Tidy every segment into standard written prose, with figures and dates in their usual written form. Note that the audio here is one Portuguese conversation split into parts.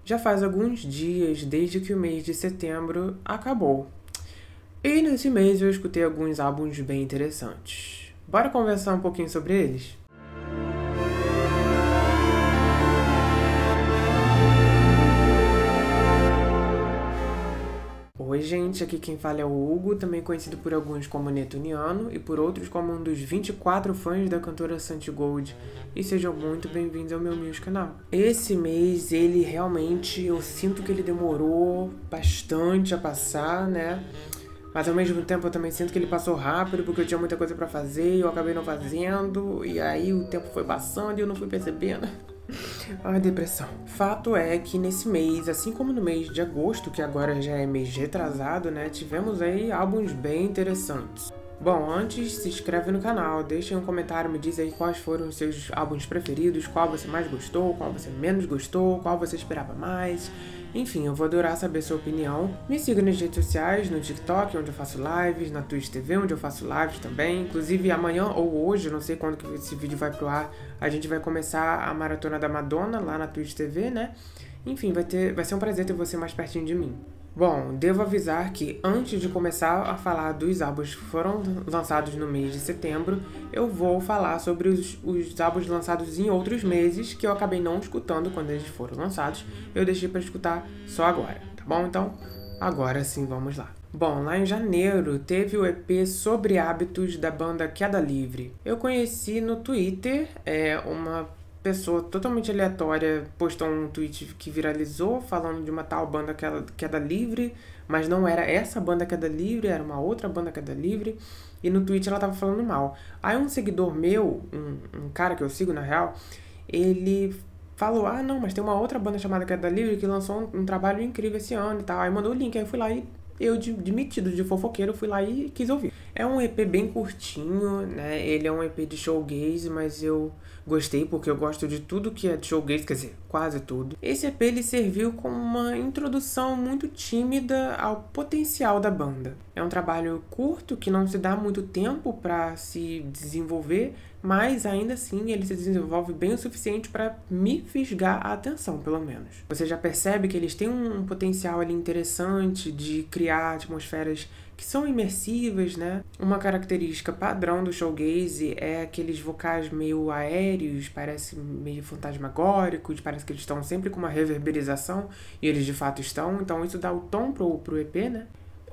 Já faz alguns dias desde que o mês de setembro acabou. E nesse mês eu escutei alguns álbuns bem interessantes. Bora conversar um pouquinho sobre eles? Oi gente, aqui quem fala é o Hugo, também conhecido por alguns como Netuniano e por outros como um dos 24 fãs da cantora Santi Gold. E sejam muito bem-vindos ao meu humilde canal. Esse mês, ele realmente, eu sinto que ele demorou bastante a passar, né? Mas ao mesmo tempo eu também sinto que ele passou rápido porque eu tinha muita coisa pra fazer e eu acabei não fazendo. E aí o tempo foi passando e eu não fui percebendo. Ai, depressão. Fato é que nesse mês, assim como no mês de agosto, que agora já é mês retrasado, né? Tivemos aí álbuns bem interessantes. Bom, antes, se inscreve no canal, deixa um comentário, me diz aí quais foram os seus álbuns preferidos, qual você mais gostou, qual você menos gostou, qual você esperava mais. Enfim, eu vou adorar saber sua opinião. Me siga nas redes sociais, no TikTok, onde eu faço lives, na Twitch TV, onde eu faço lives também. Inclusive, amanhã ou hoje, não sei quando que esse vídeo vai pro ar, a gente vai começar a maratona da Madonna lá na Twitch TV, né? Enfim, vai ser um prazer ter você mais pertinho de mim. Bom, devo avisar que antes de começar a falar dos álbuns que foram lançados no mês de setembro, eu vou falar sobre os álbuns lançados em outros meses que eu acabei não escutando quando eles foram lançados. Eu deixei para escutar só agora, tá bom? Então, agora sim, vamos lá. Bom, lá em janeiro teve o EP Sobre Hábitos da banda Queda Livre. Eu conheci no Twitter uma pessoa totalmente aleatória postou um tweet que viralizou falando de uma tal banda Queda Livre, mas não era essa banda Queda Livre, era uma outra banda Queda Livre, e no tweet ela tava falando mal. Aí um seguidor meu, um cara que eu sigo na real, ele falou, não, mas tem uma outra banda chamada Queda Livre que lançou um trabalho incrível esse ano e tal. Aí mandou o link, aí eu fui lá e eu, de metido, de fofoqueiro, fui lá e quis ouvir. É um EP bem curtinho, né? Ele é um EP de showgaze, mas eu gostei porque eu gosto de tudo que é de showgaze, quer dizer, quase tudo. Esse EP ele serviu como uma introdução muito tímida ao potencial da banda. É um trabalho curto que não se dá muito tempo para se desenvolver, mas ainda assim ele se desenvolve bem o suficiente para me fisgar a atenção, pelo menos. Você já percebe que eles têm um potencial ali interessante de criar atmosferas que são imersivas, né? Uma característica padrão do showgaze é aqueles vocais meio aéreos, parece meio fantasmagóricos, parece que eles estão sempre com uma reverberização, e eles de fato estão, então isso dá o tom pro EP, né?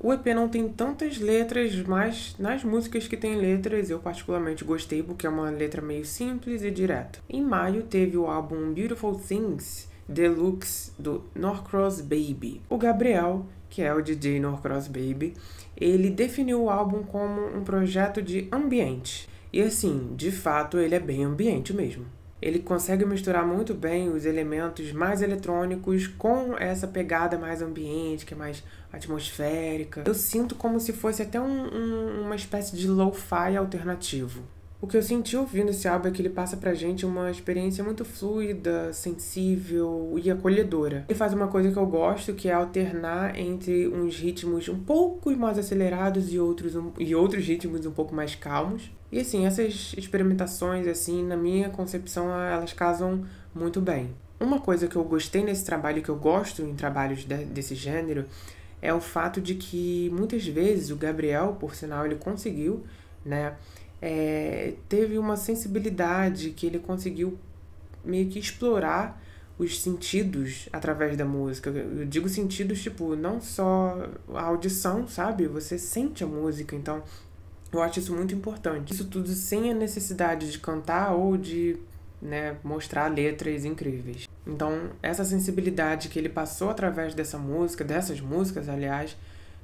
O EP não tem tantas letras, mas nas músicas que tem letras eu particularmente gostei porque é uma letra meio simples e direta. Em maio teve o álbum Beautiful Things Deluxe do Norcross Baby. O Gabriel, que é o DJ Norcross Baby, ele definiu o álbum como um projeto de ambiente. E assim, de fato ele é bem ambiente mesmo. Ele consegue misturar muito bem os elementos mais eletrônicos com essa pegada mais ambiente, que é mais atmosférica. Eu sinto como se fosse até uma espécie de lo-fi alternativo. O que eu senti ouvindo esse álbum é que ele passa pra gente uma experiência muito fluida, sensível e acolhedora. Ele faz uma coisa que eu gosto, que é alternar entre uns ritmos um pouco mais acelerados e outros ritmos um pouco mais calmos. E assim, essas experimentações, assim, na minha concepção, elas casam muito bem. Uma coisa que eu gostei nesse trabalho, que eu gosto em trabalhos desse gênero, é o fato de que muitas vezes o Gabriel, por sinal, ele conseguiu, né? Teve uma sensibilidade que ele conseguiu meio que explorar os sentidos através da música. Eu digo sentidos, tipo, não só a audição, sabe? Você sente a música, então eu acho isso muito importante. Isso tudo sem a necessidade de cantar ou de, né, mostrar letras incríveis. Então, essa sensibilidade que ele passou através dessas músicas, aliás,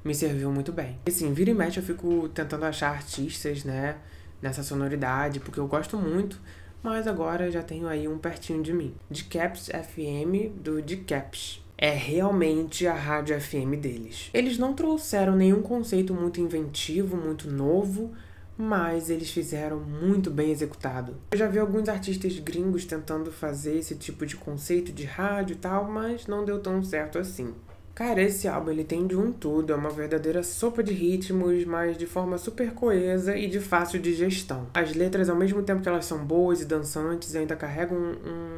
me serviu muito bem. E assim, vira e mexe eu fico tentando achar artistas, né, nessa sonoridade, porque eu gosto muito, mas agora já tenho aí um pertinho de mim. Decaps FM, do Decaps. É realmente a rádio FM deles. Eles não trouxeram nenhum conceito muito inventivo, muito novo, mas eles fizeram muito bem executado. Eu já vi alguns artistas gringos tentando fazer esse tipo de conceito de rádio e tal, mas não deu tão certo assim. Cara, esse álbum ele tem de um tudo, é uma verdadeira sopa de ritmos, mas de forma super coesa e de fácil digestão. As letras, ao mesmo tempo que elas são boas e dançantes, ainda carregam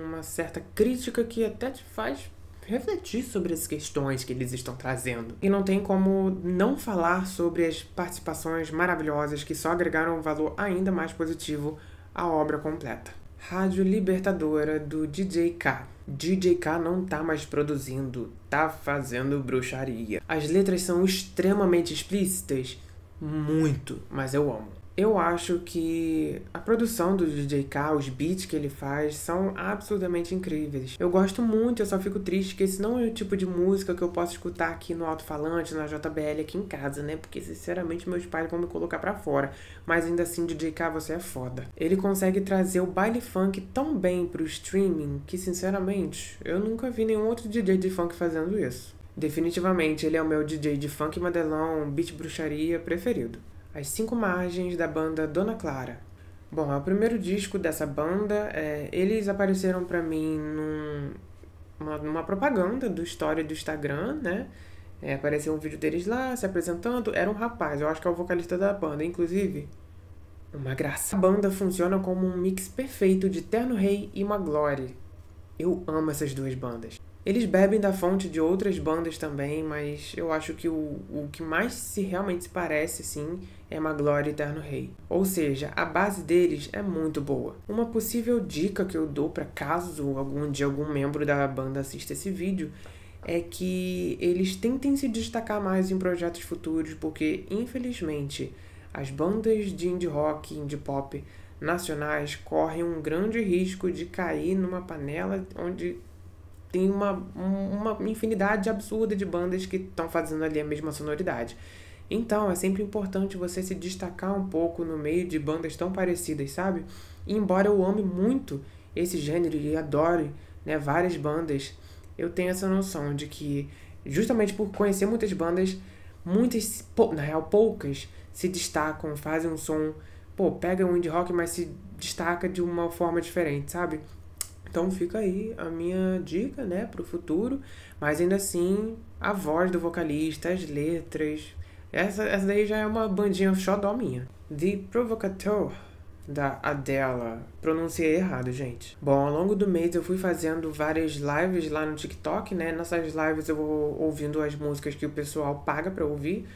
uma certa crítica que até te faz refletir sobre as questões que eles estão trazendo. E não tem como não falar sobre as participações maravilhosas que só agregaram um valor ainda mais positivo à obra completa. Rádio Libertadora, do DJ K. DJ K não tá mais produzindo, tá fazendo bruxaria. As letras são extremamente explícitas? Muito, mas eu amo. Eu acho que a produção do DJ K, os beats que ele faz, são absolutamente incríveis. Eu gosto muito, eu só fico triste que esse não é o tipo de música que eu posso escutar aqui no alto-falante, na JBL aqui em casa, né? Porque, sinceramente, meus pais vão me colocar pra fora. Mas ainda assim, DJ K, você é foda. Ele consegue trazer o baile funk tão bem pro streaming que, sinceramente, eu nunca vi nenhum outro DJ de funk fazendo isso. Definitivamente, ele é o meu DJ de funk modelão, beat bruxaria preferido. As 5 Margens, da banda Dona Clara. Bom, é o primeiro disco dessa banda. Eles apareceram pra mim numa propaganda do story do Instagram, né? Apareceu um vídeo deles lá, se apresentando. Era um rapaz, eu acho que é o vocalista da banda, inclusive. Uma graça. A banda funciona como um mix perfeito de Terno Rei e Magloire. Eu amo essas duas bandas. Eles bebem da fonte de outras bandas também, mas eu acho que o que mais realmente se parece, sim, é Magloire e Terno Rei. Ou seja, a base deles é muito boa. Uma possível dica que eu dou para caso algum dia algum membro da banda assista esse vídeo é que eles tentem se destacar mais em projetos futuros, porque, infelizmente, as bandas de indie rock, indie pop nacionais correm um grande risco de cair numa panela onde tem uma infinidade absurda de bandas que estão fazendo ali a mesma sonoridade. Então, é sempre importante você se destacar um pouco no meio de bandas tão parecidas, sabe? E embora eu ame muito esse gênero e adore, né, várias bandas, eu tenho essa noção de que, justamente por conhecer muitas bandas, na real poucas, se destacam, fazem um som, pega um indie rock, mas se destaca de uma forma diferente, sabe? Então fica aí a minha dica, né, pro futuro. Mas ainda assim, a voz do vocalista, as letras. Essa daí já é uma bandinha xodó minha. The Provocateur, da Adele. Pronunciei errado, gente. Bom, ao longo do mês eu fui fazendo várias lives lá no TikTok, né? Nessas lives eu vou ouvindo as músicas que o pessoal paga pra ouvir.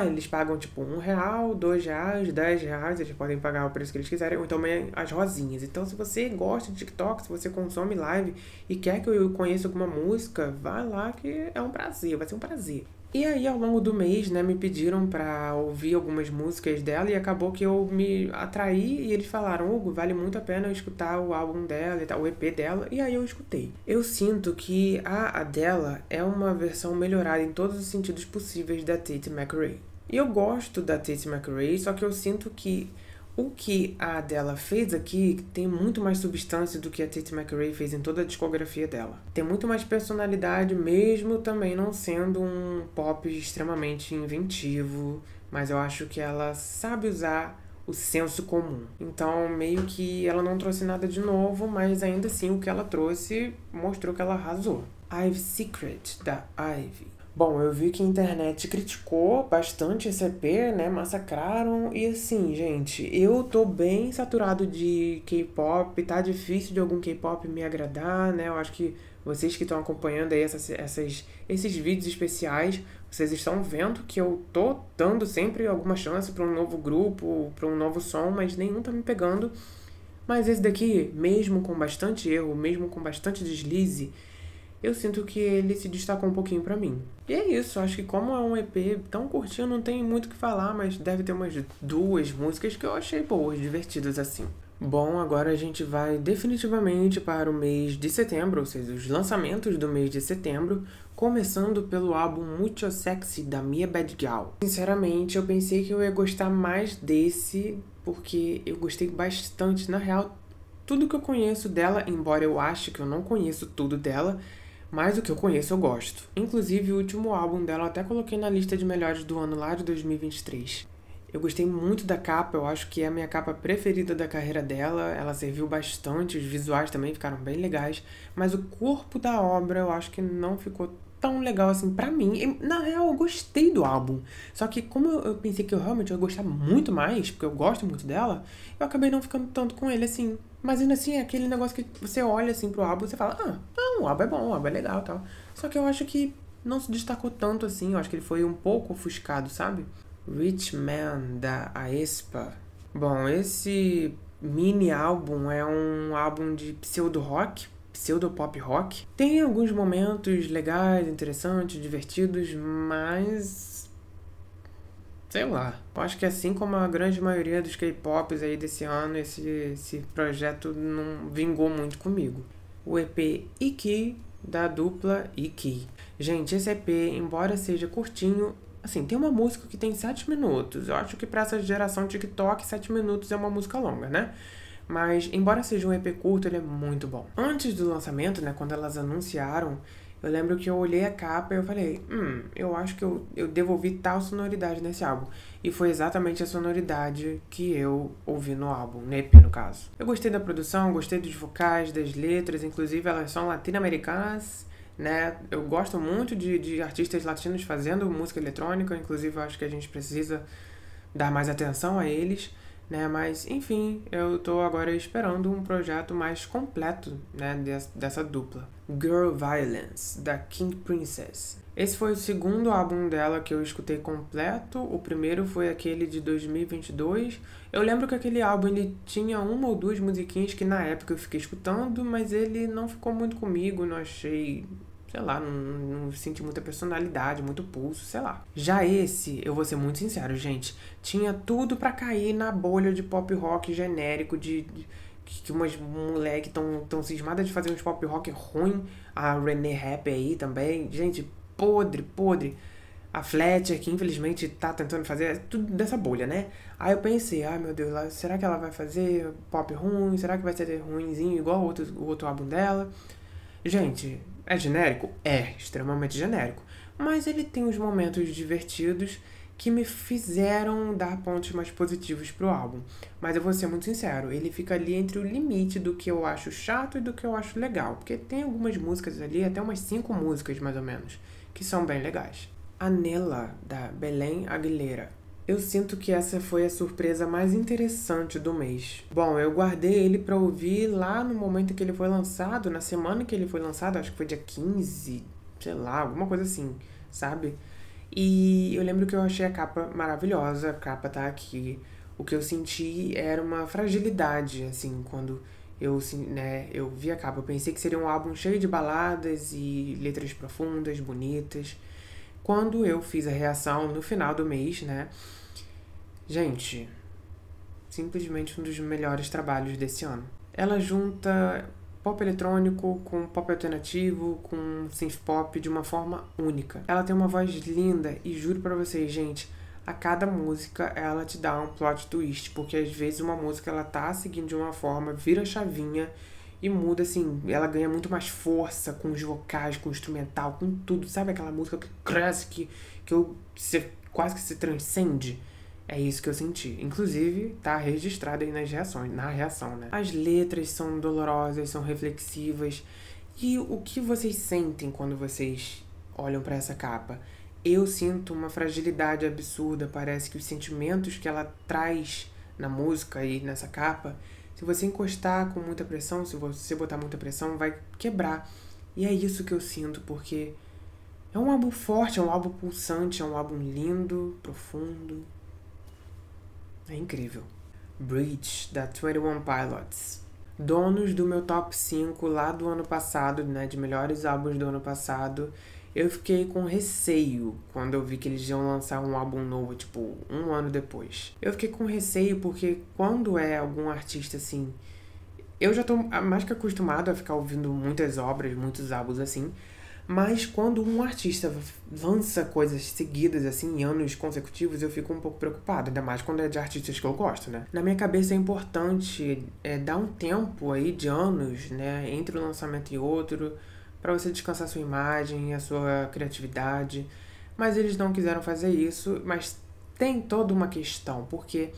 Eles pagam tipo R$1, R$2, R$10, eles podem pagar o preço que eles quiserem, ou então as rosinhas. Então, se você gosta de TikTok, se você consome live e quer que eu conheça alguma música, vai lá que é um prazer, vai ser um prazer. E aí, ao longo do mês, né, me pediram pra ouvir algumas músicas dela e acabou que eu me atraí e eles falaram, Hugo, vale muito a pena eu escutar o álbum dela e tal, o EP dela, e aí eu escutei. Eu sinto que a Adele é uma versão melhorada em todos os sentidos possíveis da Tate McRae. E eu gosto da Tate McRae, só que eu sinto que o que a Adele fez aqui tem muito mais substância do que a Tate McRae fez em toda a discografia dela. Tem muito mais personalidade, mesmo também não sendo um pop extremamente inventivo, mas eu acho que ela sabe usar o senso comum. Então, meio que ela não trouxe nada de novo, mas ainda assim o que ela trouxe mostrou que ela arrasou. I've Secret, da Ivy. Bom, eu vi que a internet criticou bastante esse EP, né? Massacraram. E assim, gente, eu tô bem saturado de K-pop. Tá difícil de algum K-pop me agradar, né? Eu acho que vocês que estão acompanhando aí esses vídeos especiais, vocês estão vendo que eu tô dando sempre alguma chance pra um novo grupo, pra um novo som, mas nenhum tá me pegando. Mas esse daqui, mesmo com bastante erro, mesmo com bastante deslize, eu sinto que ele se destacou um pouquinho pra mim. E é isso, acho que como é um EP tão curtinho, não tem muito o que falar, mas deve ter umas 2 músicas que eu achei boas, divertidas assim. Bom, agora a gente vai definitivamente para o mês de setembro, ou seja, os lançamentos do mês de setembro, começando pelo álbum Mucho Sexy, da Mia Bad Gal. Sinceramente, eu pensei que eu ia gostar mais desse, porque eu gostei bastante. Na real, tudo que eu conheço dela, embora eu ache que eu não conheço tudo dela, mas o que eu conheço eu gosto. Inclusive, o último álbum dela eu até coloquei na lista de melhores do ano lá de 2023. Eu gostei muito da capa, eu acho que é a minha capa preferida da carreira dela. Ela serviu bastante, os visuais também ficaram bem legais. Mas o corpo da obra eu acho que não ficou tão legal assim pra mim. E, na real, eu gostei do álbum. Só que como eu pensei que eu realmente ia gostar muito mais, porque eu gosto muito dela, eu acabei não ficando tanto com ele assim. Mas ainda assim, é aquele negócio que você olha assim pro álbum e você fala, Não, o álbum é bom, o álbum é legal e tal. Só que eu acho que não se destacou tanto assim, eu acho que ele foi um pouco ofuscado, sabe? Rich Man, da aespa. Bom, esse mini álbum é um álbum de pseudo-rock, pseudo-pop rock. Tem alguns momentos legais, interessantes, divertidos, mas... sei lá. Eu acho que assim como a grande maioria dos K-Pops aí desse ano, esse projeto não vingou muito comigo. O EP Iki, da dupla Iki. Gente, esse EP, embora seja curtinho, assim, tem uma música que tem 7 minutos. Eu acho que pra essa geração TikTok, 7 minutos é uma música longa, né? Mas, embora seja um EP curto, ele é muito bom. Antes do lançamento, né, quando elas anunciaram, eu lembro que eu olhei a capa e eu falei, eu acho que eu devo ouvir tal sonoridade nesse álbum. E foi exatamente a sonoridade que eu ouvi no álbum, no EP no caso. Eu gostei da produção, gostei dos vocais, das letras, inclusive elas são latino-americanas, né? Eu gosto muito de artistas latinos fazendo música eletrônica, inclusive eu acho que a gente precisa dar mais atenção a eles, né? Mas, enfim, eu tô agora esperando um projeto mais completo, né, dessa dupla. Girl Violence, da King Princess. Esse foi o segundo álbum dela que eu escutei completo. O primeiro foi aquele de 2022. Eu lembro que aquele álbum ele tinha uma ou duas musiquinhas que na época eu fiquei escutando, mas ele não ficou muito comigo, não achei... sei lá, não senti muita personalidade, muito pulso, sei lá. Já esse, eu vou ser muito sincero, gente, tinha tudo pra cair na bolha de pop rock genérico, que umas moleque tão cismadas de fazer uns pop rock ruim, a Renee Rapp aí também, gente, podre. A Fletcher, que infelizmente tá tentando fazer tudo dessa bolha, né? Aí eu pensei, ai meu Deus, será que ela vai fazer pop ruim? Será que vai ser ruinzinho igual o outro álbum dela? Gente, é genérico? É, extremamente genérico. Mas ele tem uns momentos divertidos que me fizeram dar pontos mais positivos pro álbum. Mas eu vou ser muito sincero, ele fica ali entre o limite do que eu acho chato e do que eu acho legal. Porque tem algumas músicas ali, até umas 5 músicas mais ou menos, que são bem legais. Anela, da Belém Aguilera. Eu sinto que essa foi a surpresa mais interessante do mês. Bom, eu guardei ele pra ouvir lá no momento que ele foi lançado, na semana que ele foi lançado, acho que foi dia 15, sei lá, alguma coisa assim, sabe? E eu lembro que eu achei a capa maravilhosa, a capa tá aqui. O que eu senti era uma fragilidade, assim, quando eu vi a capa. Eu pensei que seria um álbum cheio de baladas e letras profundas, bonitas. Quando eu fiz a reação no final do mês, né? Gente, simplesmente um dos melhores trabalhos desse ano. Ela junta pop eletrônico com pop alternativo, com synth pop de uma forma única. Ela tem uma voz linda e juro pra vocês, gente, a cada música ela te dá um plot twist, porque às vezes uma música ela tá seguindo de uma forma, vira a chavinha e muda, assim, ela ganha muito mais força com os vocais, com o instrumental, com tudo. Sabe aquela música que cresce, você quase que se transcende? É isso que eu senti. Inclusive, tá registrado aí na reação, né? As letras são dolorosas, são reflexivas. E o que vocês sentem quando vocês olham pra essa capa? Eu sinto uma fragilidade absurda. Parece que os sentimentos que ela traz na música e nessa capa, se você encostar com muita pressão, se você botar muita pressão, vai quebrar. E é isso que eu sinto, porque é um álbum forte, é um álbum pulsante, é um álbum lindo, profundo. É incrível. Breach, da 21 Pilots. Donos do meu top 5 lá do ano passado, né, de melhores álbuns do ano passado, eu fiquei com receio quando eu vi que eles iam lançar um álbum novo, tipo, um ano depois. Eu fiquei com receio porque quando é algum artista assim... Eu já tô mais que acostumado a ficar ouvindo muitas obras, muitos álbuns assim, mas quando um artista lança coisas seguidas, assim, em anos consecutivos, eu fico um pouco preocupado, ainda mais quando é de artistas que eu gosto, né? Na minha cabeça é importante dar um tempo aí de anos, né, entre um lançamento e outro, para você descansar sua imagem, a sua criatividade. Mas eles não quiseram fazer isso, mas tem toda uma questão, porque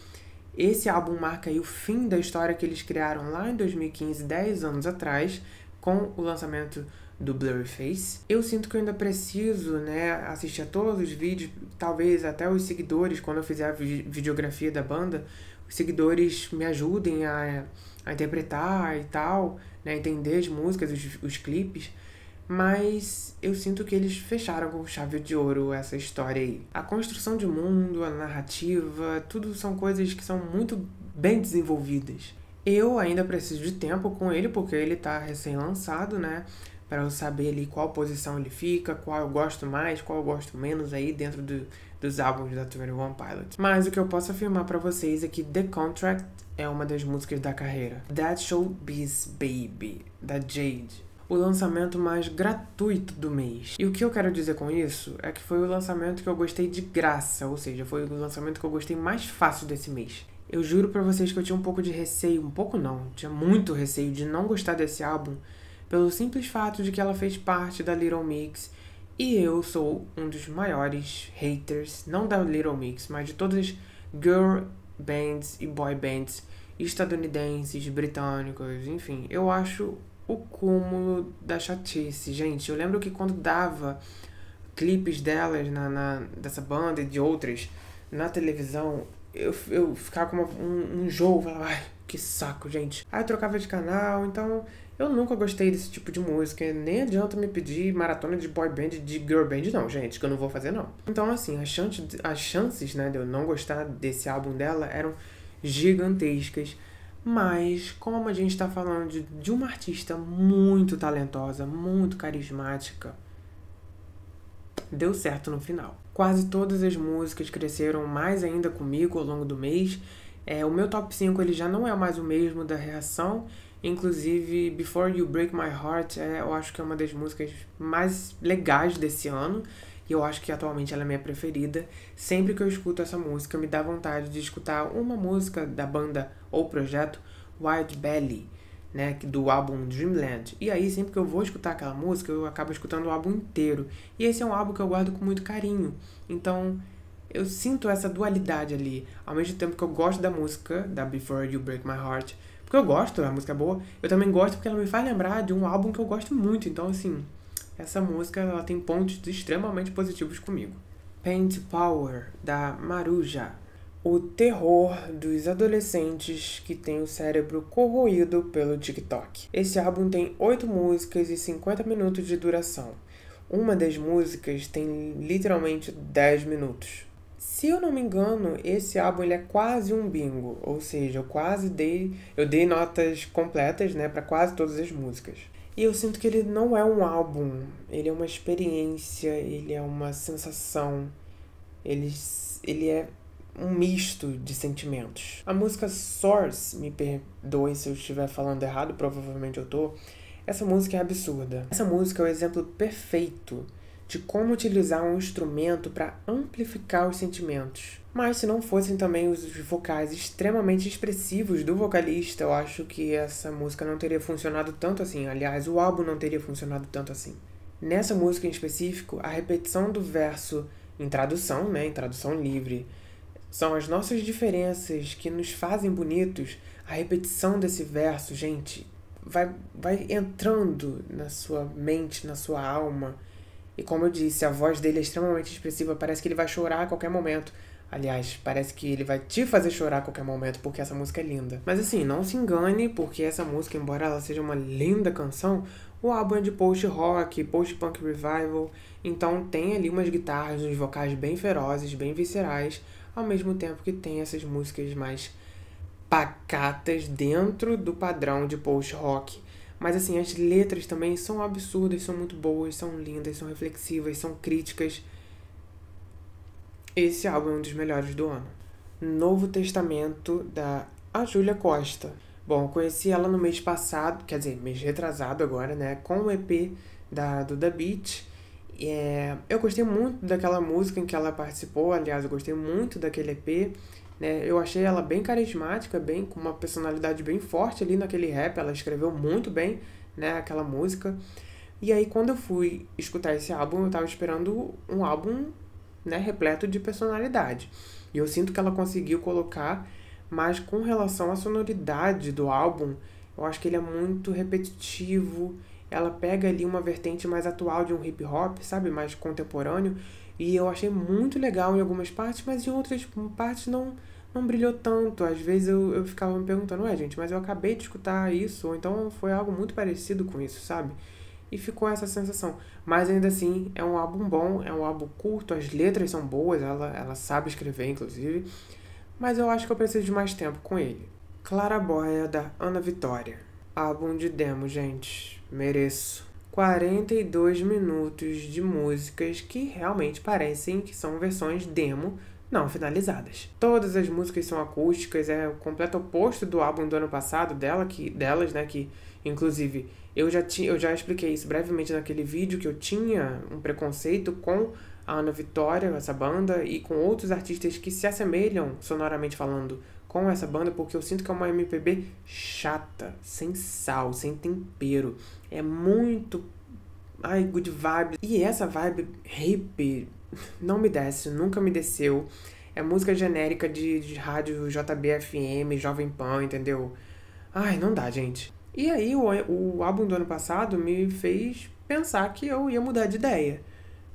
esse álbum marca aí o fim da história que eles criaram lá em 2015, 10 anos atrás, com o lançamento do Blurryface. Eu sinto que eu ainda preciso, né, assistir a todos os vídeos, talvez até os seguidores, quando eu fizer a videografia da banda, os seguidores me ajudem a interpretar e tal, né, entender as músicas, os clipes. mas eu sinto que eles fecharam com chave de ouro essa história aí. A construção de mundo, a narrativa, tudo são coisas que são muito bem desenvolvidas. Eu ainda preciso de tempo com ele, porque ele tá recém-lançado, né? Para eu saber ali qual posição ele fica, qual eu gosto mais, qual eu gosto menos aí dentro dos álbuns da 21 Pilots. Mas o que eu posso afirmar para vocês é que The Contract é uma das músicas da carreira. That Showbiz Baby, da Jade. O lançamento mais gratuito do mês. E o que eu quero dizer com isso é que foi o lançamento que eu gostei de graça, ou seja, foi o lançamento que eu gostei mais fácil desse mês. Eu juro pra vocês que eu tinha um pouco de receio, um pouco não, tinha muito receio de não gostar desse álbum, pelo simples fato de que ela fez parte da Little Mix, e eu sou um dos maiores haters, não da Little Mix, mas de todas as girl bands e boy bands estadunidenses, britânicos, enfim, eu acho o cúmulo da chatice. Gente, eu lembro que quando dava clipes delas, dessa banda e de outras, na televisão, eu ficava com um enjoo, falava, ai, que saco, gente. Aí eu trocava de canal, então eu nunca gostei desse tipo de música, nem adianta me pedir maratona de boy band, de girl band, não, gente, que eu não vou fazer, não. Então, assim, as chances, né, de eu não gostar desse álbum dela eram gigantescas, mas como a gente tá falando de uma artista muito talentosa, muito carismática, deu certo no final. Quase todas as músicas cresceram mais ainda comigo ao longo do mês. O meu top 5 ele já não é mais o mesmo da Reação. Inclusive, Before You Break My Heart, eu acho que é uma das músicas mais legais desse ano. E eu acho que atualmente ela é minha preferida. Sempre que eu escuto essa música, me dá vontade de escutar uma música da banda ou projeto Wild Belly, né, do álbum Dreamland. E aí, sempre que eu vou escutar aquela música, eu acabo escutando o álbum inteiro. E esse é um álbum que eu guardo com muito carinho. Então, eu sinto essa dualidade ali. Ao mesmo tempo que eu gosto da música, da Before You Break My Heart, porque eu gosto, a música é boa, eu também gosto porque ela me faz lembrar de um álbum que eu gosto muito. Então, assim, essa música ela tem pontos extremamente positivos comigo. Paint Power, da Maruja. O terror dos adolescentes que têm o cérebro corroído pelo TikTok. Esse álbum tem 8 músicas e 50 minutos de duração. Uma das músicas tem literalmente 10 minutos. Se eu não me engano, esse álbum ele é quase um bingo, ou seja, eu dei notas completas, né, para quase todas as músicas. E eu sinto que ele não é um álbum, ele é uma experiência, ele é uma sensação, ele é um misto de sentimentos. A música Source, me perdoe se eu estiver falando errado, provavelmente eu tô. Essa música é absurda. Essa música é o exemplo perfeito de como utilizar um instrumento para amplificar os sentimentos. Mas se não fossem também os vocais extremamente expressivos do vocalista, eu acho que essa música não teria funcionado tanto assim. Aliás, o álbum não teria funcionado tanto assim. Nessa música em específico, a repetição do verso em tradução, né, em tradução livre, são as nossas diferenças que nos fazem bonitos. A repetição desse verso, gente, vai entrando na sua mente, na sua alma. E como eu disse, a voz dele é extremamente expressiva. Parece que ele vai chorar a qualquer momento. Aliás, parece que ele vai te fazer chorar a qualquer momento, porque essa música é linda. Mas assim, não se engane, porque essa música, embora ela seja uma linda canção, o álbum é de post-rock, post-punk revival. Então tem ali umas guitarras, uns vocais bem ferozes, bem viscerais, ao mesmo tempo que tem essas músicas mais pacatas dentro do padrão de post-rock. Mas assim, as letras também são absurdas, são muito boas, são lindas, são reflexivas, são críticas. Esse álbum é um dos melhores do ano. Novo Testamento, da Júlia Costa. Bom, eu conheci ela no mês passado, quer dizer, mês retrasado agora, né, com o EP do The Beach. Eu gostei muito daquela música em que ela participou, aliás, eu gostei muito daquele EP, né? Eu achei ela bem carismática, com uma personalidade bem forte ali naquele rap, ela escreveu muito bem, né, aquela música. E aí, quando eu fui escutar esse álbum, eu tava esperando um álbum, né, repleto de personalidade. E eu sinto que ela conseguiu colocar, mas com relação à sonoridade do álbum, eu acho que ele é muito repetitivo. Ela pega ali uma vertente mais atual de um hip hop, sabe? Mais contemporâneo. E eu achei muito legal em algumas partes, mas em outras partes não brilhou tanto. Às vezes eu ficava me perguntando, gente, mas eu acabei de escutar isso, ou então foi algo muito parecido com isso, sabe? e ficou essa sensação. Mas ainda assim, é um álbum bom, é um álbum curto, as letras são boas, ela sabe escrever, inclusive. Mas eu acho que eu preciso de mais tempo com ele. Claraboia, da Ana Vitória. Álbum de demo, gente. Mereço. 42 minutos de músicas que realmente parecem que são versões demo não finalizadas. Todas as músicas são acústicas, é o completo oposto do álbum do ano passado delas, né, que inclusive eu já expliquei isso brevemente naquele vídeo, que eu tinha um preconceito com a Ana Vitória, essa banda, e com outros artistas que se assemelham, sonoramente falando, com essa banda, porque eu sinto que é uma MPB chata, sem sal, sem tempero. É muito... Ai, good vibe. E essa vibe hippie não me desce, nunca me desceu. É música genérica de rádio JBFM, Jovem Pan, entendeu? Ai, não dá, gente. E aí, o álbum do ano passado me fez pensar que eu ia mudar de ideia.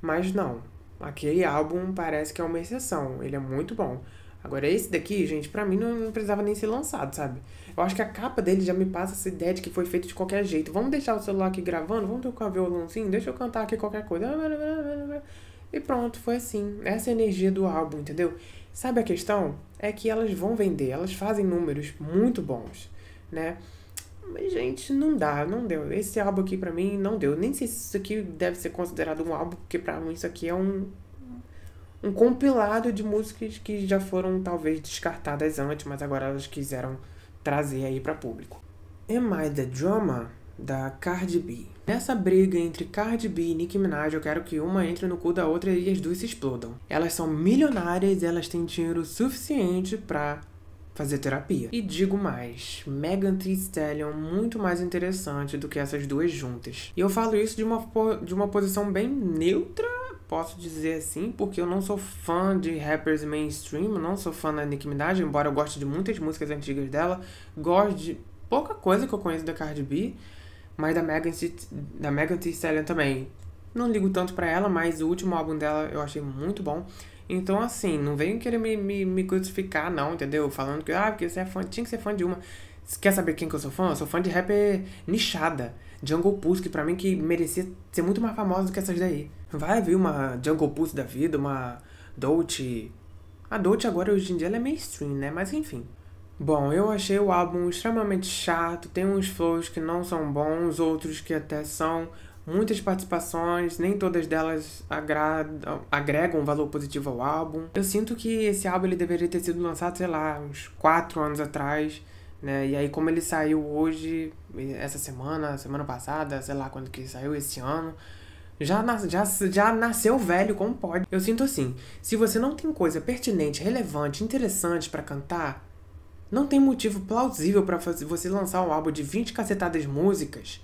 Mas não. Aquele álbum parece que é uma exceção. Ele é muito bom. Agora, esse daqui, gente, pra mim não precisava nem ser lançado, sabe? Eu acho que a capa dele já me passa essa ideia de que foi feito de qualquer jeito. Vamos deixar o celular aqui gravando? Vamos tocar violãozinho? Deixa eu cantar aqui qualquer coisa. E pronto, foi assim. Essa é a energia do álbum, entendeu? Sabe a questão? É que elas vão vender. Elas fazem números muito bons, né? Mas, gente, não dá, não deu. Esse álbum aqui pra mim não deu. Nem sei se isso aqui deve ser considerado um álbum, porque pra mim isso aqui é um compilado de músicas que já foram talvez descartadas antes, mas agora elas quiseram trazer aí pra público. Am I the Drama? Da Cardi B. Nessa briga entre Cardi B e Nicki Minaj, eu quero que uma entre no cu da outra e as duas se explodam. Elas são milionárias e elas têm dinheiro suficiente pra fazer terapia. E digo mais, Megan Thee Stallion muito mais interessante do que essas duas juntas. E eu falo isso de uma posição bem neutra, posso dizer assim, porque eu não sou fã de rappers mainstream, eu não sou fã da Nicki Minaj, embora eu goste de muitas músicas antigas dela, gosto de pouca coisa que eu conheço da Cardi B, mas da Megan Thee Stallion também. Não ligo tanto pra ela, mas o último álbum dela eu achei muito bom. Então, assim, não venham querer me crucificar, não, entendeu? Falando que, porque você é fã, tinha que ser fã de uma. Você quer saber quem que eu sou fã? Eu sou fã de rapper nichada. Jungle Pussy, que pra mim que merecia ser muito mais famosa do que essas daí. Vai vir uma Jungle Pussy da vida, uma Dolce. A Dolce agora, hoje em dia, ela é mainstream, né? Mas enfim. Bom, eu achei o álbum extremamente chato, tem uns flows que não são bons, outros que até são, muitas participações, nem todas delas agregam um valor positivo ao álbum. Eu sinto que esse álbum ele deveria ter sido lançado, sei lá, uns 4 anos atrás, né? E aí como ele saiu hoje, essa semana passada, sei lá quando que saiu, esse ano, já nasceu velho, como pode. Eu sinto assim, se você não tem coisa pertinente, relevante, interessante pra cantar, não tem motivo plausível pra você lançar um álbum de 20 cacetadas músicas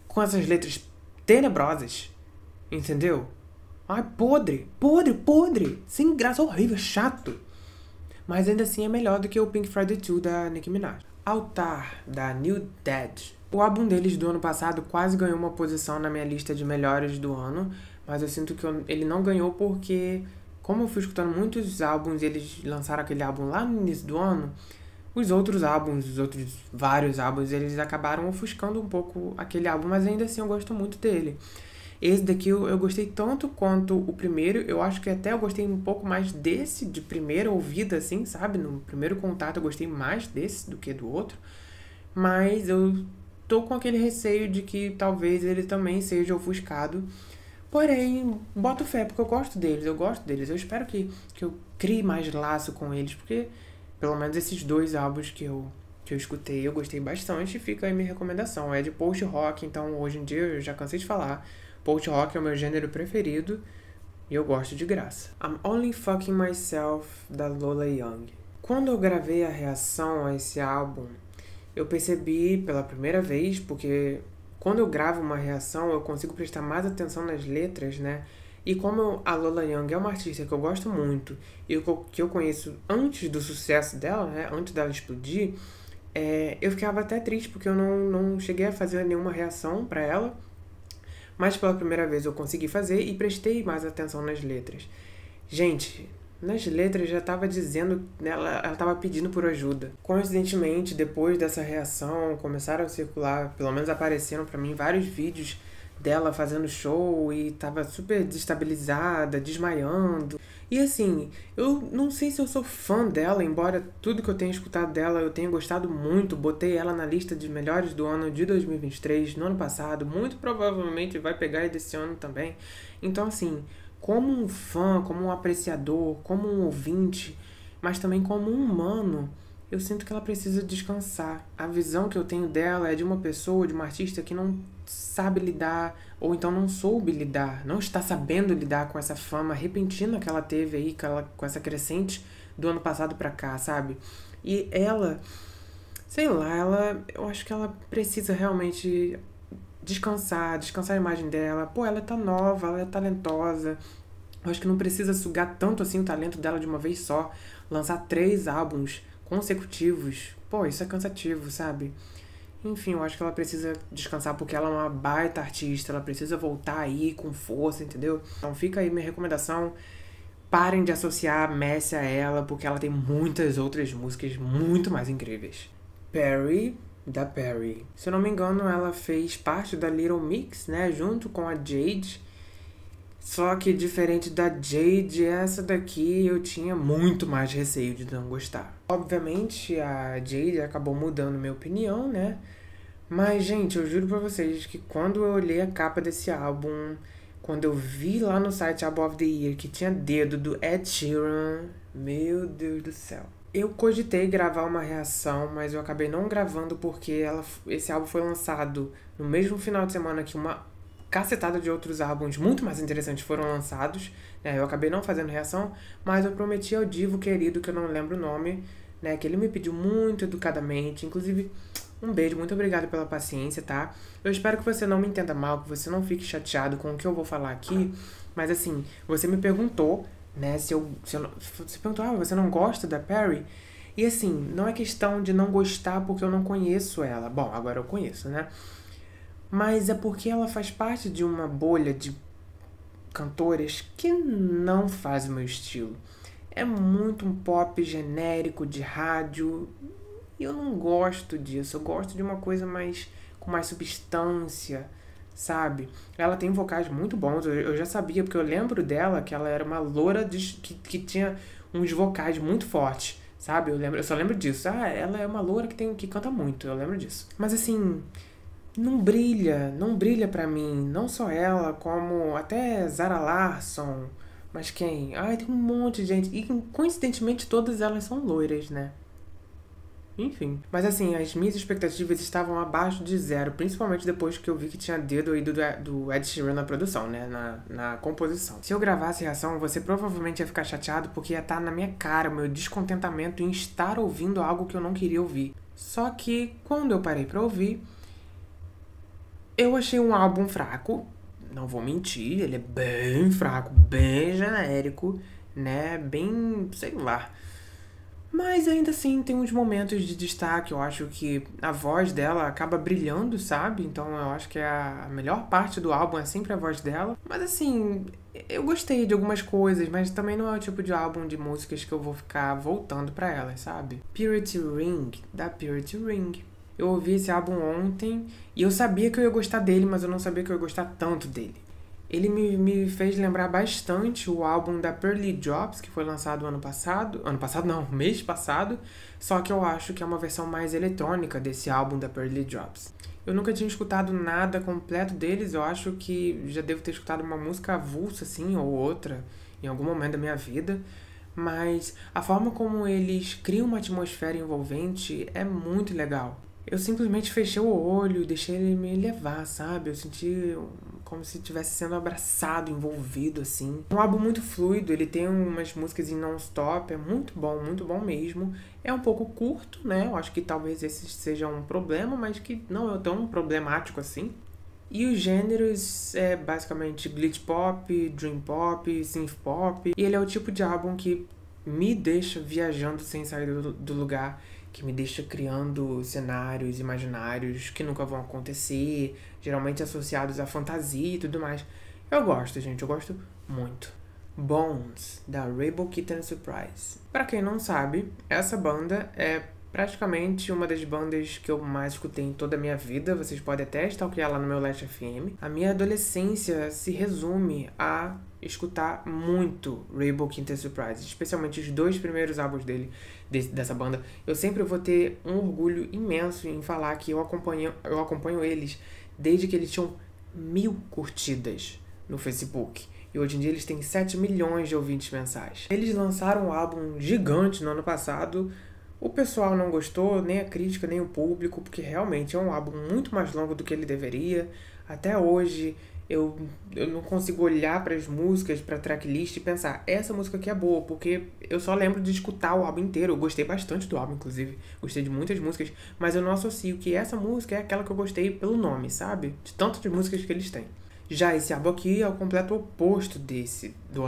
com essas letras tenebrosas, entendeu? Ai, podre, sem graça, horrível, chato. Mas ainda assim é melhor do que o Pink Friday 2 da Nicki Minaj. Altar, da New Dead. O álbum deles do ano passado quase ganhou uma posição na minha lista de melhores do ano, mas eu sinto que ele não ganhou porque, como eu fui escutando muitos álbuns e eles lançaram aquele álbum lá no início do ano, os outros vários álbuns, eles acabaram ofuscando um pouco aquele álbum, mas ainda assim eu gosto muito dele. Esse daqui eu gostei tanto quanto o primeiro, eu acho que até eu gostei um pouco mais desse, de primeira ouvida, assim, sabe? No primeiro contato eu gostei mais desse do que do outro, mas eu tô com aquele receio de que talvez ele também seja ofuscado. Porém, boto fé, porque eu gosto deles, eu espero que eu crie mais laço com eles, porque pelo menos esses 2 álbuns que eu escutei, eu gostei bastante, e fica aí minha recomendação. É de post-rock, então hoje em dia eu já cansei de falar, post-rock é o meu gênero preferido e eu gosto de graça. I'm Only Fucking Myself, da Lola Young. Quando eu gravei a reação a esse álbum, eu percebi pela primeira vez, porque quando eu gravo uma reação eu consigo prestar mais atenção nas letras, né? E como a Lola Young é uma artista que eu gosto muito e que eu conheço antes do sucesso dela, né, antes dela explodir, eu ficava até triste porque eu não cheguei a fazer nenhuma reação pra ela, mas pela primeira vez eu consegui fazer e prestei mais atenção nas letras. Gente, nas letras já tava dizendo, ela tava pedindo por ajuda. Coincidentemente, depois dessa reação, começaram a circular, pelo menos apareceram pra mim vários vídeos dela fazendo show e tava super desestabilizada, desmaiando. E assim, eu não sei se eu sou fã dela, embora tudo que eu tenha escutado dela eu tenha gostado muito. Botei ela na lista de melhores do ano de 2023, no ano passado. Muito provavelmente vai pegar desse ano também. Então assim, como um fã, como um apreciador, como um ouvinte, mas também como um humano, eu sinto que ela precisa descansar. A visão que eu tenho dela é de uma pessoa, de uma artista que não sabe lidar, ou então não soube lidar, não está sabendo lidar com essa fama repentina que ela teve aí, com essa crescente do ano passado pra cá, sabe? E ela, sei lá, eu acho que ela precisa realmente descansar a imagem dela. Pô, ela tá nova, ela é talentosa. Eu acho que não precisa sugar tanto assim o talento dela de uma vez só. Lançar 3 álbuns consecutivos. Pô, isso é cansativo, sabe? Enfim, eu acho que ela precisa descansar porque ela é uma baita artista. Ela precisa voltar aí com força, entendeu? Então fica aí minha recomendação. Parem de associar Messi a ela, porque ela tem muitas outras músicas muito mais incríveis. Perry, da Perry. Se eu não me engano, ela fez parte da Little Mix, né? Junto com a Jade. Só que diferente da Jade, essa daqui eu tinha muito mais receio de não gostar. Obviamente a Jade acabou mudando minha opinião, né? Mas, gente, eu juro pra vocês que quando eu olhei a capa desse álbum, quando eu vi lá no site Album of the Year que tinha dedo do Ed Sheeran, meu Deus do céu. Eu cogitei gravar uma reação, mas eu acabei não gravando porque esse álbum foi lançado no mesmo final de semana que uma cacetada de outros álbuns muito mais interessantes foram lançados, né? Eu acabei não fazendo reação, mas eu prometi ao Divo querido, que eu não lembro o nome, né? Que ele me pediu muito educadamente, inclusive, um beijo, muito obrigado pela paciência, tá? Eu espero que você não me entenda mal, que você não fique chateado com o que eu vou falar aqui, mas assim, você me perguntou, né, você perguntou, você não gosta da Perry? E assim, não é questão de não gostar porque eu não conheço ela. Bom, agora eu conheço, né? Mas é porque ela faz parte de uma bolha de cantoras que não faz o meu estilo. É muito um pop genérico de rádio e eu não gosto disso. Eu gosto de uma coisa com mais substância, sabe? Ela tem vocais muito bons. Eu já sabia, porque eu lembro dela que ela era uma loura que tinha uns vocais muito fortes, sabe? Eu só lembro disso. Ela é uma loura que canta muito. Eu lembro disso. Mas assim, não brilha pra mim. Não só ela, como até Zara Larsson. Mas quem? Tem um monte de gente. E coincidentemente todas elas são loiras, né? Enfim. Mas assim, as minhas expectativas estavam abaixo de 0. Principalmente depois que eu vi que tinha dedo aí do Ed Sheeran na produção, né? Na composição. Se eu gravasse reação, você provavelmente ia ficar chateado porque ia estar na minha cara o meu descontentamento em estar ouvindo algo que eu não queria ouvir. Só que, quando eu parei pra ouvir, eu achei um álbum fraco, não vou mentir, ele é bem fraco, bem genérico, né, bem, sei lá. Mas ainda assim tem uns momentos de destaque, eu acho que a voz dela acaba brilhando, sabe? Então eu acho que a melhor parte do álbum é sempre a voz dela. Mas assim, eu gostei de algumas coisas, mas também não é o tipo de álbum de músicas que eu vou ficar voltando pra elas, sabe? Purity Ring, da Purity Ring. Eu ouvi esse álbum ontem e eu sabia que eu ia gostar dele, mas eu não sabia que eu ia gostar tanto dele. Ele me fez lembrar bastante o álbum da Pearly Drops, que foi lançado ano passado. Ano passado não, mês passado. Só que eu acho que é uma versão mais eletrônica desse álbum da Pearly Drops. Eu nunca tinha escutado nada completo deles. Eu acho que já devo ter escutado uma música avulsa, assim, ou outra, em algum momento da minha vida. Mas a forma como eles criam uma atmosfera envolvente é muito legal. Eu simplesmente fechei o olho e deixei ele me levar, sabe? Eu senti como se estivesse sendo abraçado, envolvido, assim. Um álbum muito fluido, ele tem umas músicas em non-stop, é muito bom mesmo. É um pouco curto, né? Eu acho que talvez esse seja um problema, mas que não é tão problemático assim. E os gêneros é basicamente glitch pop, dream pop, synth pop. E ele é o tipo de álbum que me deixa viajando sem sair do lugar, que me deixa criando cenários imaginários que nunca vão acontecer, geralmente associados à fantasia e tudo mais. Eu gosto, gente, eu gosto muito. Bones, da Rainbow Kitten Surprise. Pra quem não sabe, essa banda é praticamente uma das bandas que eu mais escutei em toda a minha vida. Vocês podem até stalkear lá no meu Last FM. A minha adolescência se resume a escutar muito Rainbow Kinder Surprise, especialmente os 2 primeiros álbuns dessa banda. Eu sempre vou ter um orgulho imenso em falar que eu acompanho eles desde que eles tinham 1000 curtidas no Facebook. E hoje em dia eles têm 7 milhões de ouvintes mensais. Eles lançaram um álbum gigante no ano passado. O pessoal não gostou, nem a crítica, nem o público, porque realmente é um álbum muito mais longo do que ele deveria. Até hoje eu não consigo olhar para as músicas, para a tracklist e pensar, essa música aqui é boa, porque eu só lembro de escutar o álbum inteiro. Eu gostei bastante do álbum, inclusive. Gostei de muitas músicas, mas eu não associo que essa música é aquela que eu gostei pelo nome, sabe? De tantas músicas que eles têm. Já esse álbum aqui é o completo oposto do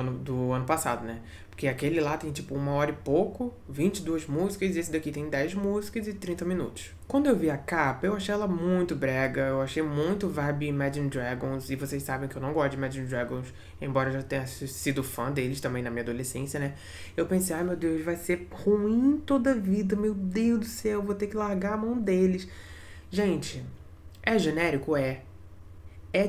ano passado, né? Porque aquele lá tem tipo 1 hora e pouco, 22 músicas, e esse daqui tem 10 músicas e 30 minutos. Quando eu vi a capa, eu achei ela muito brega, eu achei muito vibe Imagine Dragons, e vocês sabem que eu não gosto de Imagine Dragons, embora eu já tenha sido fã deles também na minha adolescência, né? Eu pensei, ai meu Deus, vai ser ruim toda a vida, meu Deus do céu, vou ter que largar a mão deles. Gente, é genérico? É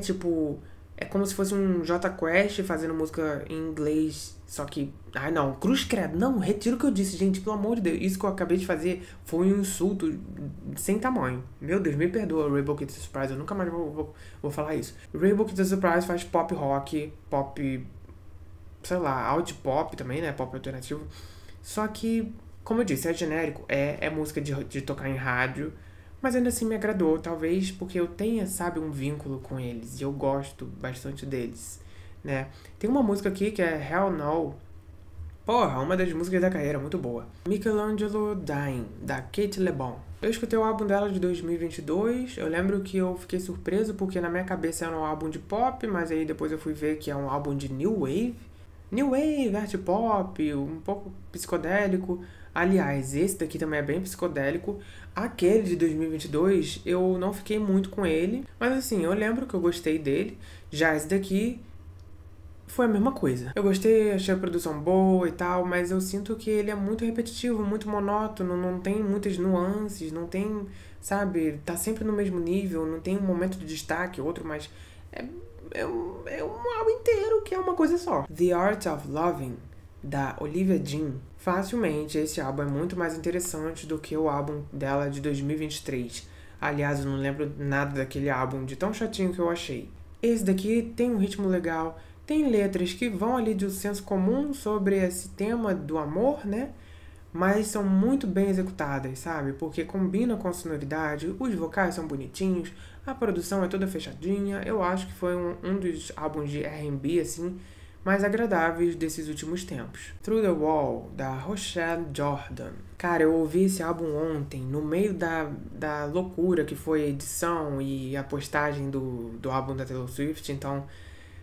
tipo, é como se fosse um Jota Quest fazendo música em inglês, só que, ai não, cruz credo, não, retiro o que eu disse, gente, pelo amor de Deus, isso que eu acabei de fazer foi um insulto sem tamanho. Meu Deus, me perdoa, Rainbow Kids Surprise, eu nunca mais vou falar isso. Rainbow Kids Surprise faz pop rock, pop, sei lá, alt pop também, né, pop alternativo, só que, como eu disse, é genérico, é música de tocar em rádio, mas ainda assim me agradou, talvez porque eu tenha, sabe, um vínculo com eles. E eu gosto bastante deles, né? Tem uma música aqui que é Hell No. Porra, uma das músicas da carreira, muito boa. Michelangelo Dying, da Kate LeBon. Eu escutei o álbum dela de 2022. Eu lembro que eu fiquei surpreso porque na minha cabeça era um álbum de pop, mas aí depois eu fui ver que é um álbum de New Wave. New Wave, art pop, um pouco psicodélico. Aliás, esse daqui também é bem psicodélico. Aquele de 2022, eu não fiquei muito com ele. Mas assim, eu lembro que eu gostei dele. Já esse daqui foi a mesma coisa. Eu gostei, achei a produção boa e tal, mas eu sinto que ele é muito repetitivo, muito monótono, não tem muitas nuances, não tem, sabe, tá sempre no mesmo nível, não tem um momento de destaque, outro, mas é um álbum inteiro que é uma coisa só. The Art of Loving, da Olivia Dean. Facilmente, esse álbum é muito mais interessante do que o álbum dela de 2023. Aliás, eu não lembro nada daquele álbum de tão chatinho que eu achei. Esse daqui tem um ritmo legal, tem letras que vão ali do senso comum sobre esse tema do amor, né? Mas são muito bem executadas, sabe? Porque combina com a sonoridade, os vocais são bonitinhos, a produção é toda fechadinha. Eu acho que foi um dos álbuns de R&B, assim, mais agradáveis desses últimos tempos. Through the Wall, da Rochelle Jordan. Cara, eu ouvi esse álbum ontem, no meio da loucura que foi a edição e a postagem do álbum da Taylor Swift. Então,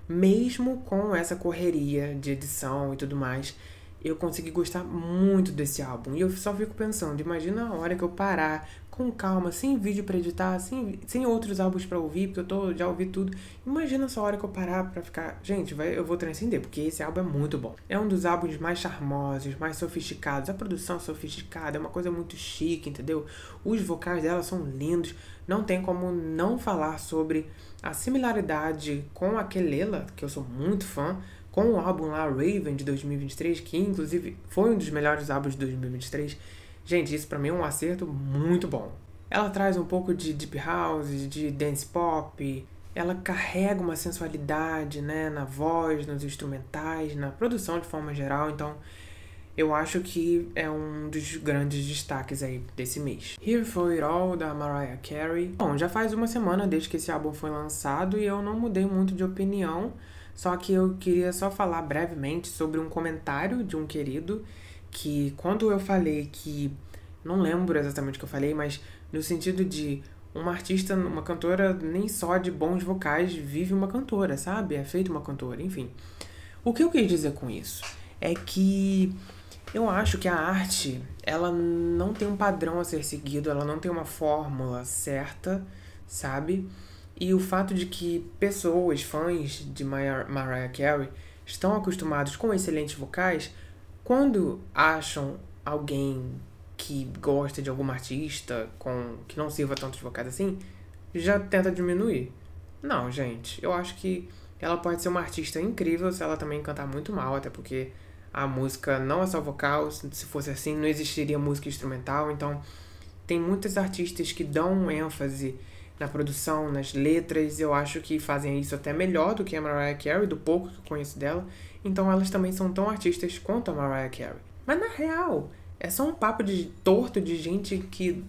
mesmo com essa correria de edição e tudo mais, eu consegui gostar muito desse álbum. E eu só fico pensando, imagina a hora que eu parar com calma, sem vídeo pra editar, sem outros álbuns pra ouvir, porque eu já ouvi tudo. Imagina essa hora que eu parar pra ficar... Gente, eu vou transcender, porque esse álbum é muito bom. É um dos álbuns mais charmosos, mais sofisticados. A produção é sofisticada, é uma coisa muito chique, entendeu? Os vocais dela são lindos. Não tem como não falar sobre a similaridade com a Kelela, que eu sou muito fã, com o álbum lá, Raven, de 2023, que inclusive foi um dos melhores álbuns de 2023. Gente, isso pra mim é um acerto muito bom. Ela traz um pouco de deep house, de dance pop. Ela carrega uma sensualidade, né, na voz, nos instrumentais, na produção de forma geral. Então, eu acho que é um dos grandes destaques aí desse mês. Here For It All, da Mariah Carey. Bom, já faz uma semana desde que esse álbum foi lançado e eu não mudei muito de opinião. Só que eu queria só falar brevemente sobre um comentário de um querido que quando eu falei que... Não lembro exatamente o que eu falei, mas no sentido de uma artista, uma cantora, nem só de bons vocais vive uma cantora, sabe? É feita uma cantora, enfim. O que eu quis dizer com isso é que eu acho que a arte, ela não tem um padrão a ser seguido, ela não tem uma fórmula certa, sabe? E o fato de que pessoas, fãs de Mariah Carey, estão acostumados com excelentes vocais, quando acham alguém que gosta de alguma artista que não sirva tantos vocais assim, já tenta diminuir. Não, gente, eu acho que ela pode ser uma artista incrível se ela também cantar muito mal, até porque a música não é só vocal, se fosse assim não existiria música instrumental, então tem muitos artistas que dão ênfase na produção, nas letras, eu acho que fazem isso até melhor do que a Mariah Carey, do pouco que eu conheço dela, então elas também são tão artistas quanto a Mariah Carey. Mas na real, é só um papo torto de gente que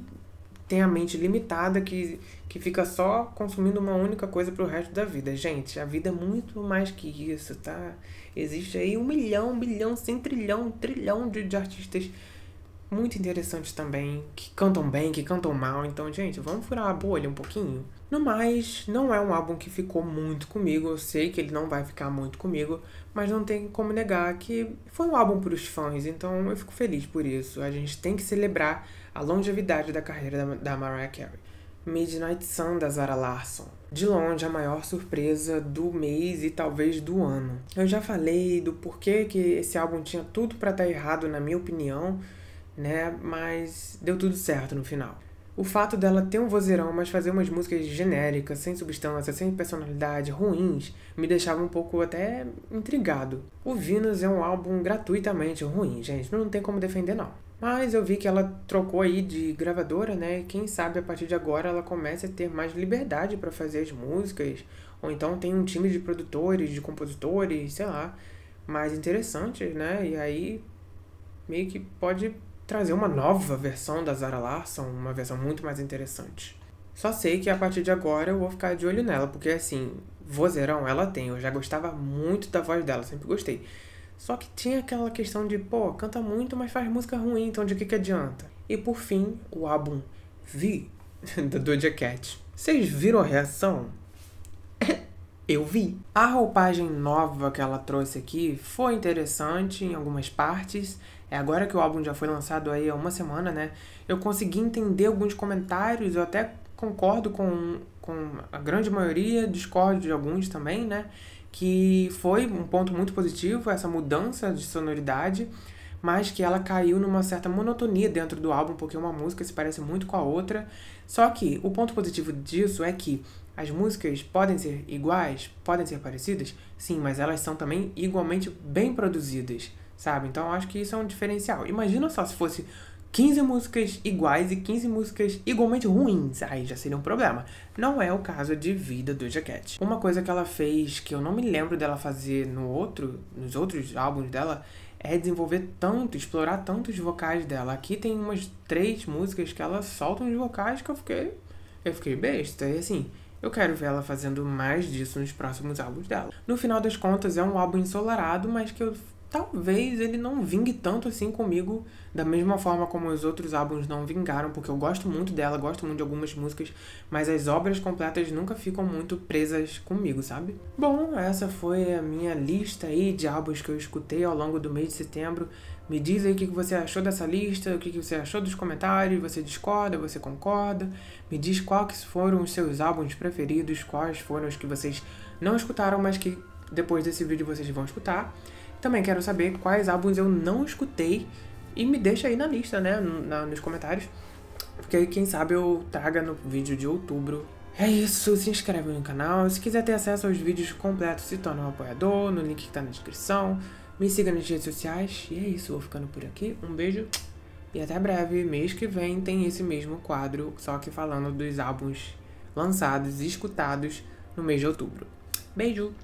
tem a mente limitada, que fica só consumindo uma única coisa pro resto da vida. Gente, a vida é muito mais que isso, tá? Existe aí 1 milhão, bilhão, 100 trilhão, trilhão de artistas muito interessantes também, que cantam bem, que cantam mal. Então, gente, vamos furar a bolha um pouquinho? No mais, não é um álbum que ficou muito comigo. Eu sei que ele não vai ficar muito comigo, mas não tem como negar que foi um álbum para os fãs. Então, eu fico feliz por isso. A gente tem que celebrar a longevidade da carreira da Mariah Carey. Midnight Sun, da Zara Larsson. De longe, a maior surpresa do mês e talvez do ano. Eu já falei do porquê que esse álbum tinha tudo para estar errado, na minha opinião, né? Mas deu tudo certo no final. O fato dela ter um vozeirão, mas fazer umas músicas genéricas, sem substância, sem personalidade, ruins, me deixava um pouco até intrigado. O Venus é um álbum gratuitamente ruim, gente, não tem como defender não. Mas eu vi que ela trocou aí de gravadora, né? E quem sabe a partir de agora ela comece a ter mais liberdade para fazer as músicas, ou então tem um time de produtores, de compositores, sei lá, mais interessantes, né? E aí meio que pode trazer uma nova versão da Zara Larsson, uma versão muito mais interessante. Só sei que a partir de agora eu vou ficar de olho nela, porque assim, vozeirão ela tem, eu já gostava muito da voz dela, sempre gostei. Só que tinha aquela questão de, pô, canta muito, mas faz música ruim, então de que adianta? E por fim, o álbum Vi, da Doja Cat. Vocês viram a reação? Eu vi. A roupagem nova que ela trouxe aqui foi interessante em algumas partes. Agora que o álbum já foi lançado aí há uma semana, né? Eu consegui entender alguns comentários, eu até concordo com a grande maioria, discordo de alguns também, né? Que foi um ponto muito positivo, essa mudança de sonoridade, mas que ela caiu numa certa monotonia dentro do álbum, porque uma música se parece muito com a outra. Só que o ponto positivo disso é que as músicas podem ser iguais, podem ser parecidas, sim, mas elas são também igualmente bem produzidas, sabe? Então eu acho que isso é um diferencial. Imagina só se fosse 15 músicas iguais e 15 músicas igualmente ruins, aí já seria um problema. Não é o caso de Vida do Doja Cat. Uma coisa que ela fez, que eu não me lembro dela fazer nos outros álbuns dela, é desenvolver tanto, explorar tanto os vocais dela. Aqui tem umas 3 músicas que ela solta uns vocais que eu fiquei besta. E assim, eu quero ver ela fazendo mais disso nos próximos álbuns dela. No final das contas, é um álbum ensolarado, mas que talvez ele não vingue tanto assim comigo, da mesma forma como os outros álbuns não vingaram, porque eu gosto muito dela, gosto muito de algumas músicas, mas as obras completas nunca ficam muito presas comigo, sabe? Bom, essa foi a minha lista aí de álbuns que eu escutei ao longo do mês de setembro. Me diz aí o que você achou dessa lista, o que você achou dos comentários, você discorda, você concorda? Me diz quais foram os seus álbuns preferidos, quais foram os que vocês não escutaram, mas que depois desse vídeo vocês vão escutar. Também quero saber quais álbuns eu não escutei e me deixa aí na lista, né, nos comentários, porque aí quem sabe eu traga no vídeo de outubro. É isso, se inscreve no canal, se quiser ter acesso aos vídeos completos se torna um apoiador, no link que tá na descrição, me siga nas redes sociais, e é isso, vou ficando por aqui, um beijo e até breve. Mês que vem tem esse mesmo quadro, só que falando dos álbuns lançados e escutados no mês de outubro. Beijo!